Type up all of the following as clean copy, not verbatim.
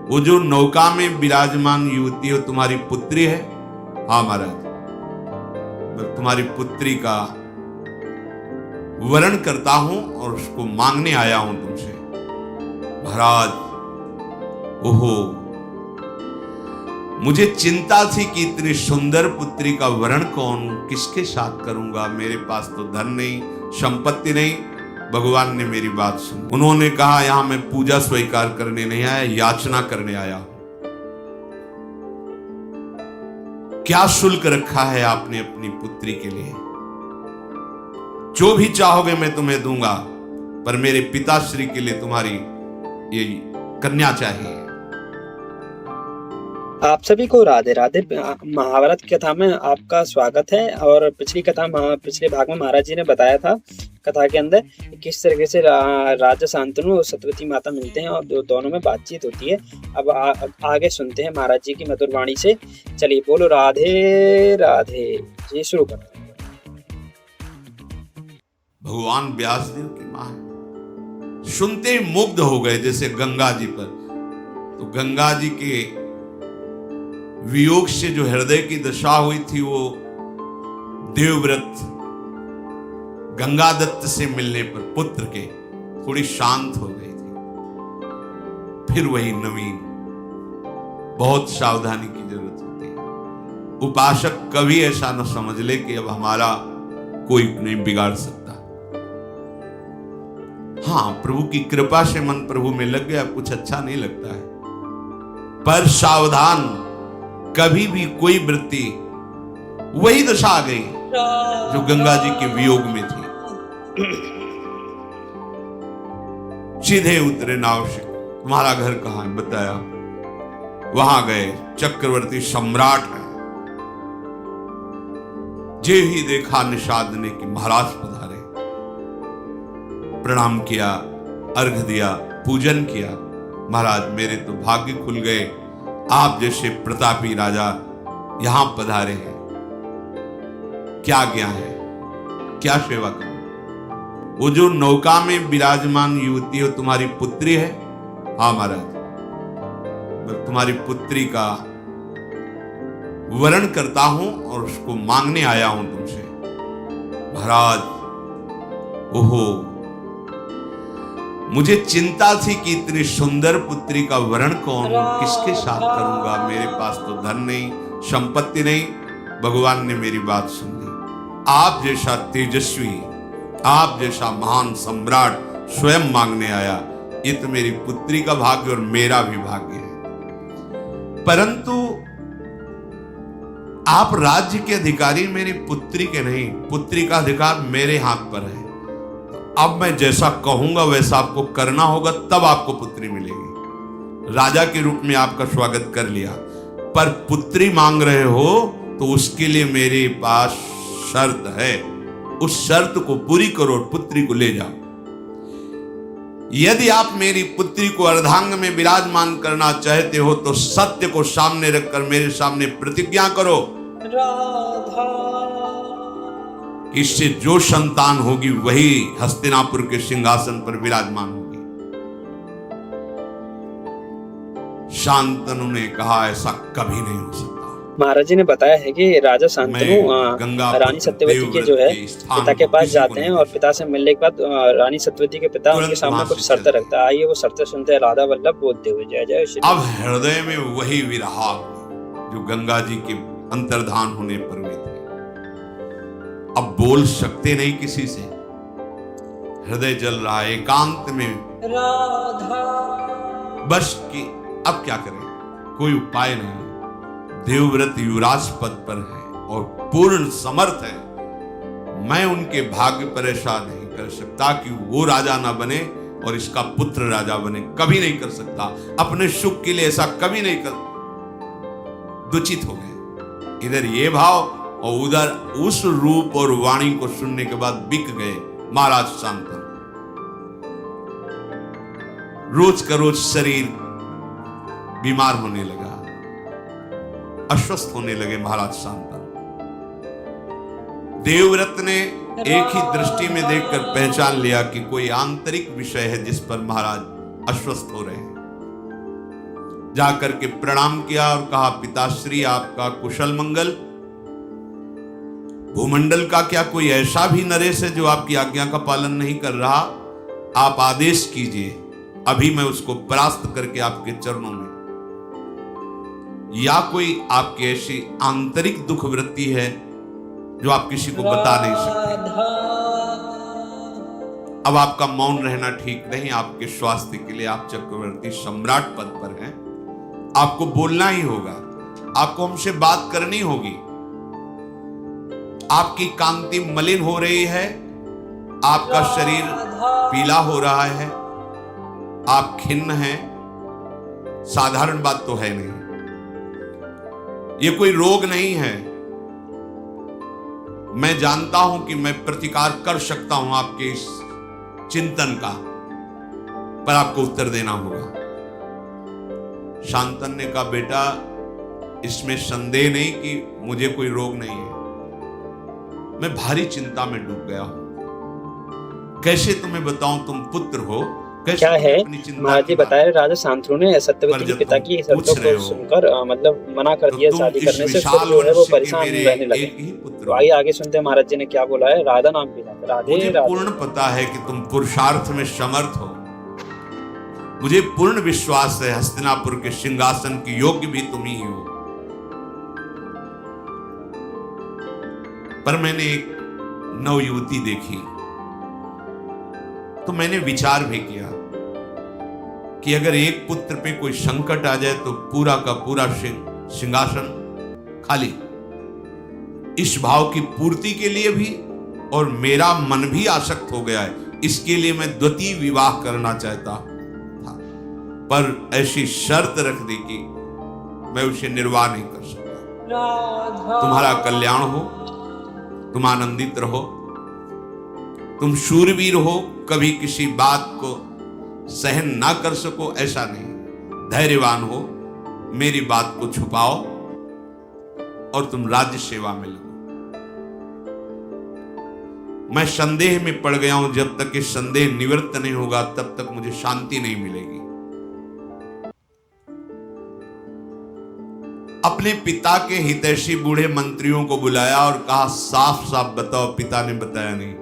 वो जो नौका में विराजमान युवती हो तुम्हारी पुत्री है? हाँ महाराज, मैं तुम्हारी पुत्री का वरण करता हूं और उसको मांगने आया हूं तुमसे। महाराज, ओहो, मुझे चिंता थी कि इतनी सुंदर पुत्री का वरण कौन किसके साथ करूंगा। मेरे पास तो धन नहीं, संपत्ति नहीं। भगवान ने मेरी बात सुनी। उन्होंने कहा, यहां मैं पूजा स्वीकार करने नहीं आया, याचना करने आया हूं। क्या शुल्क रखा है आपने अपनी पुत्री के लिए? जो भी चाहोगे मैं तुम्हें दूंगा, पर मेरे पिताश्री के लिए तुम्हारी ये कन्या चाहिए। आप सभी को राधे राधे। महाभारत की कथा में आपका स्वागत है। और पिछले भाग में महाराज जी ने बताया था कथा के अंदर किस तरीके से राजा शांतनु और सत्यवती माता मिलते हैं और दोनों में बातचीत होती है। अब आगे सुनते हैं महाराज जी की मधुर वाणी से। चलिए बोलो राधे राधे जी, शुरू करते हैं। भगवान व्यासदेव की मां सुनते ही मुग्ध हो गए, जैसे गंगा जी पर। तो गंगा जी के वियोग से जो हृदय की दशा हुई थी, वो देवव्रत गंगा दत्त से मिलने पर पुत्र के थोड़ी शांत हो गई थी। फिर वही नवीन, बहुत सावधानी की जरूरत होती है। उपासक कभी ऐसा न समझ ले कि अब हमारा कोई नहीं बिगाड़ सकता। हाँ, प्रभु की कृपा से मन प्रभु में लग गया, कुछ अच्छा नहीं लगता है, पर सावधान, कभी भी कोई वृत्ति, वही दशा आ गई जो गंगा जी के वियोग में थी। सीधे उतरे नाव से, तुम्हारा घर कहां है? बताया। वहां गए, चक्रवर्ती सम्राट है। जे ही देखा निषाद ने कि महाराज पधारे। प्रणाम किया, अर्घ दिया, पूजन किया। महाराज, मेरे तो भाग्य खुल गए, आप जैसे प्रतापी राजा यहां पधारे हैं। क्या आज्ञा है, क्या सेवा करूं? वो जो नौका में विराजमान युवती हो तुम्हारी पुत्री है? हाँ महाराज, मैं तुम्हारी पुत्री का वरण करता हूं और उसको मांगने आया हूं तुमसे। महाराज, ओहो, मुझे चिंता थी कि इतनी सुंदर पुत्री का वरण कौन किसके साथ करूंगा। मेरे पास तो धन नहीं, संपत्ति नहीं। भगवान ने मेरी बात सुन ली। आप जैसा तेजस्वी, आप जैसा महान सम्राट स्वयं मांगने आया, ये तो मेरी पुत्री का भाग्य और मेरा भी भाग्य है। परंतु आप राज्य के अधिकारी मेरी पुत्री के नहीं, पुत्री का अधिकार मेरे हाथ पर है। अब मैं जैसा कहूंगा वैसा आपको करना होगा, तब आपको पुत्री मिलेगी। राजा के रूप में आपका स्वागत कर लिया, पर पुत्री मांग रहे हो तो उसके लिए मेरे पास शर्त है। उस शर्त को पूरी करो, पुत्री को ले जाओ। यदि आप मेरी पुत्री को अर्धांग में विराजमान करना चाहते हो तो सत्य को सामने रखकर मेरे सामने प्रतिज्ञा करो। राधा, इससे जो संतान होगी वही हस्तिनापुर के सिंहासन पर विराजमान होगी। शांतनु ने कहा, ऐसा कभी नहीं हो सकता। महाराज जी ने बताया है कि राजा शांतनु रानी सत्यवती के जो है पिता के पास जाते हैं और पिता से मिलने के बाद रानी सत्यवती के पिता उनके सामने कुछ शर्तें रखता है। आइए वो शर्तें सुनते हैं। राधा वल्लभ बोलते हुए जय जय श्री। अब हृदय में वही विरह जो गंगा जी के अंतर्धान होने पर हुई थी। अब बोल सकते नहीं किसी से, हृदय जल रहा है एकांत में। राधा, बस कि अब क्या करें, कोई उपाय नहीं। देवव्रत युवराज पद पर है और पूर्ण समर्थ है। मैं उनके भाग्य पर ऐसा नहीं कर सकता कि वो राजा ना बने और इसका पुत्र राजा बने, कभी नहीं कर सकता। अपने सुख के लिए ऐसा कभी नहीं कर। दुचित हो गए, इधर ये भाव और उधर उस रूप और वाणी को सुनने के बाद बिक गए महाराज शांतनु। रोज का रोज शरीर बीमार होने लगा, अस्वस्थ होने लगे महाराज शांतनु। देवव्रत ने एक ही दृष्टि में देखकर पहचान लिया कि कोई आंतरिक विषय है जिस पर महाराज अस्वस्थ हो रहे हैं। जाकर के प्रणाम किया और कहा, पिताश्री आपका कुशल मंगल। भूमंडल का क्या कोई ऐसा भी नरेश है जो आपकी आज्ञा का पालन नहीं कर रहा? आप आदेश कीजिए, अभी मैं उसको परास्त करके आपके चरणों में। या कोई आपकी ऐसी आंतरिक दुख वृत्ति है जो आप किसी को बता नहीं सकते। अब आपका मौन रहना ठीक नहीं। आपके स्वास्थ्य के लिए आप चक्रवर्ती सम्राट पद पर हैं, आपको बोलना ही होगा, आपको हमसे बात करनी होगी। आपकी कांति मलिन हो रही है, आपका शरीर पीला हो रहा है, आप खिन्न हैं। साधारण बात तो है नहीं, ये कोई रोग नहीं है। मैं जानता हूं कि मैं प्रतिकार कर सकता हूं आपके इस चिंतन का, पर आपको उत्तर देना होगा। शांतन ने कहा, बेटा इसमें संदेह नहीं कि मुझे कोई रोग नहीं है, मैं भारी चिंता में डूब गया हूं। कैसे तुम्हें बताऊं, तुम पुत्र हो, कैसे क्या है महाराज जी बताए, राजा शांतनु ने सत्यवती के पिता की शर्तों को सुनकर मतलब मना कर दिया शादी करने से, फिर जो है वो परेशान रहने लगे। तो आइए आगे सुनते हैं महाराज जी ने क्या बोला है। राधा नाम की बात। राधे मुझे राधे। पूर्ण पता है कि तुम पुरुषार्थ में समर्थ हो, मुझे पूर्ण विश्वास है हस्तिनापुर के सिंहासन की योग्य भी तुम ही हो। पर मैंने एक नवयुवती देखी तो मैंने विचार भी किया कि अगर एक पुत्र पे कोई संकट आ जाए तो पूरा का पूरा सिंहासन खाली। इस भाव की पूर्ति के लिए भी, और मेरा मन भी आसक्त हो गया है, इसके लिए मैं द्वितीय विवाह करना चाहता था, पर ऐसी शर्त रख दी कि मैं उसे निर्वाह नहीं कर सकता। तुम्हारा कल्याण हो, तुम आनंदित रहो, तुम शूरवीर हो, कभी किसी बात को सहन ना कर सको ऐसा नहीं, धैर्यवान हो, मेरी बात को छुपाओ और तुम राज्य सेवा में लगो। मैं संदेह में पड़ गया हूं, जब तक ये संदेह निवृत्त नहीं होगा तब तक मुझे शांति नहीं मिलेगी। अपने पिता के हितैषी बूढ़े मंत्रियों को बुलाया और कहा, साफ साफ बताओ। पिता ने बताया नहीं।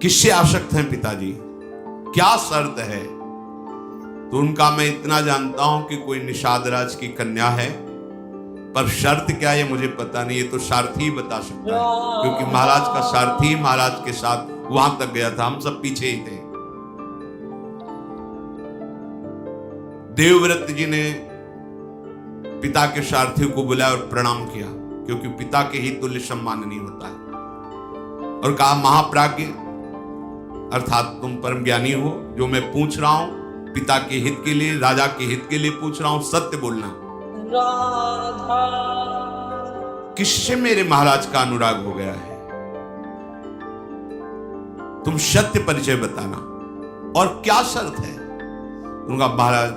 किससे आसक्त हैं पिताजी, क्या शर्त है? तो उनका, मैं इतना जानता हूं कि कोई निषाद राज की कन्या है, पर शर्त क्या है मुझे पता नहीं, ये तो सारथी ही बता सकता है, क्योंकि महाराज का सारथी महाराज के साथ वहां तक गया था, हम सब पीछे ही थे। देवव्रत जी ने पिता के सारथी को बुलाया और प्रणाम किया, क्योंकि पिता के ही तुल्य सम्माननीय होता है, और कहा, महाप्राज्ञ अर्थात तुम परम ज्ञानी हो, जो मैं पूछ रहा हूं पिता के हित के लिए, राजा के हित के लिए पूछ रहा हूं, सत्य बोलना। किससे मेरे महाराज का अनुराग हो गया है? तुम सत्य परिचय बताना, और क्या शर्त है? उनका, महाराज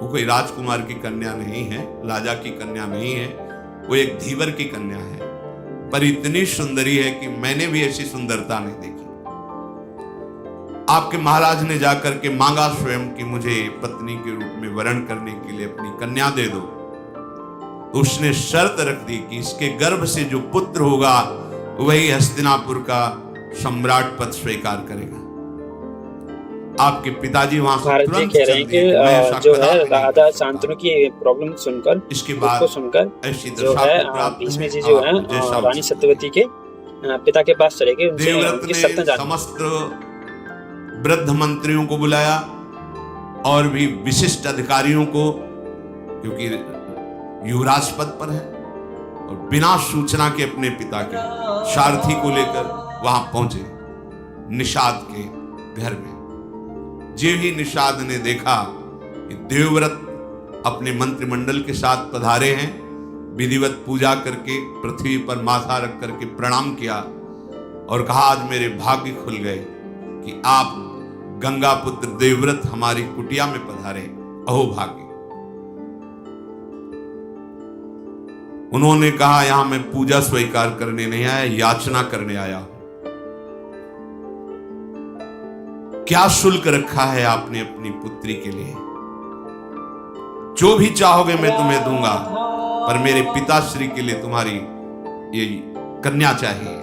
वो कोई राजकुमार की कन्या नहीं है, राजा की कन्या नहीं है, वो एक धीवर की कन्या है, पर इतनी सुंदरी है कि मैंने भी ऐसी सुंदरता नहीं देखी। आपके महाराज ने जाकर के मांगा स्वयं कि मुझे पत्नी के रूप में वरण करने के लिए अपनी कन्या दे दो। तो उसने शर्त रख दी कि इसके गर्भ से जो पुत्र होगा वही हस्तिनापुर का सम्राट पद स्वीकार करेगा। आपके पिताजी वहां से तुरंत कह रहे हैं कि जो है राधा शांतनु की प्रॉब्लम सुनकर, इसके बाद सुनकर ऐसी जो है भीष्म जी जो है रानी सत्यवती के पिता के पास चले गए, उनकी सत्ता जाने। समस्त वृद्ध मंत्रियों को बुलाया और भी विशिष्ट अधिकारियों को, क्योंकि युवराज पद पर है, और बिना सूचना के अपने पिता के सारथी को लेकर वहां पहुंचे निषाद के घर में। जो ही निषाद ने देखा कि देवव्रत अपने मंत्रिमंडल के साथ पधारे हैं, विधिवत पूजा करके पृथ्वी पर माथा रख करके प्रणाम किया और कहा, आज मेरे भाग्य खुल गए कि आप गंगा पुत्र देवव्रत हमारी कुटिया में पधारे, अहो भाग्य। उन्होंने कहा, यहां मैं पूजा स्वीकार करने नहीं आया, याचना करने आया हूं। क्या शुल्क रखा है आपने अपनी पुत्री के लिए? जो भी चाहोगे मैं तुम्हें दूंगा, पर मेरे पिताश्री के लिए तुम्हारी ये कन्या चाहिए।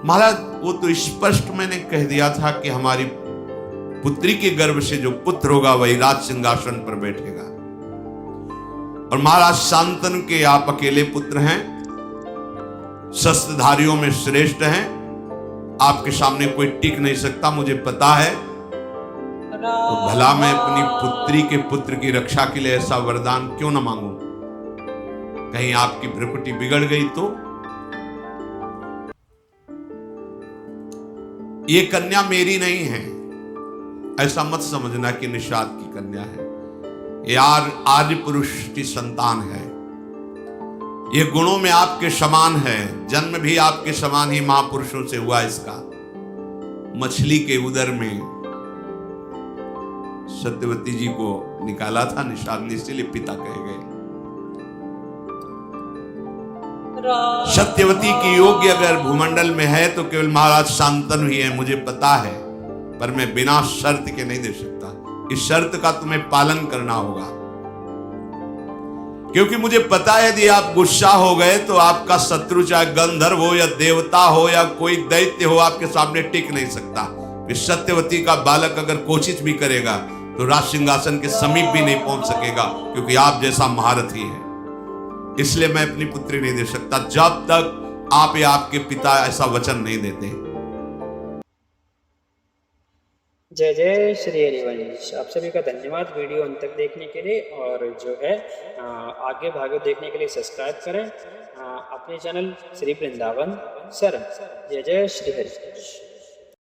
महाराज वो तो स्पष्ट मैंने कह दिया था कि हमारी पुत्री के गर्भ से जो पुत्र होगा वही राज सिंहासन पर बैठेगा। और महाराज शांतनु के आप अकेले पुत्र हैं, शस्त्रधारियों में श्रेष्ठ हैं, आपके सामने कोई टिक नहीं सकता, मुझे पता है। तो भला मैं अपनी पुत्री के पुत्र की रक्षा के लिए ऐसा वरदान क्यों न मांगूं? कहीं आपकी भ्रुकुटी बिगड़ गई तो? ये कन्या मेरी नहीं है, ऐसा मत समझना कि निषाद की कन्या है। यार आर्य पुरुष की संतान है, ये गुणों में आपके समान है, जन्म भी आपके समान ही महापुरुषों से हुआ इसका। मछली के उदर में सत्यवती जी को निकाला था निषाद ने, इसीलिए पिता कहे गए। सत्यवती की योग्य अगर भूमंडल में है तो केवल महाराज शांतनु ही है, मुझे पता है, पर मैं बिना शर्त के नहीं दे सकता। इस शर्त का तुम्हें पालन करना होगा, क्योंकि मुझे पता है यदि आप गुस्सा हो गए तो आपका शत्रु चाहे गंधर्व हो या देवता हो या कोई दैत्य हो आपके सामने टिक नहीं सकता। इस सत्यवती का बालक अगर कोशिश भी करेगा तो राज सिंहासन के समीप भी नहीं पहुंच सकेगा, क्योंकि आप जैसा महारथी है। इसलिए मैं अपनी पुत्री नहीं दे सकता जब तक आप या आपके पिता ऐसा वचन नहीं देते। जय जय श्री हरिवंश। आप सभी का धन्यवाद वीडियो अंत तक देखने के लिए, और जो है आगे भागवत देखने के लिए सब्सक्राइब करें अपने चैनल श्री वृंदावन शरण। जय जय श्री हरिवंश।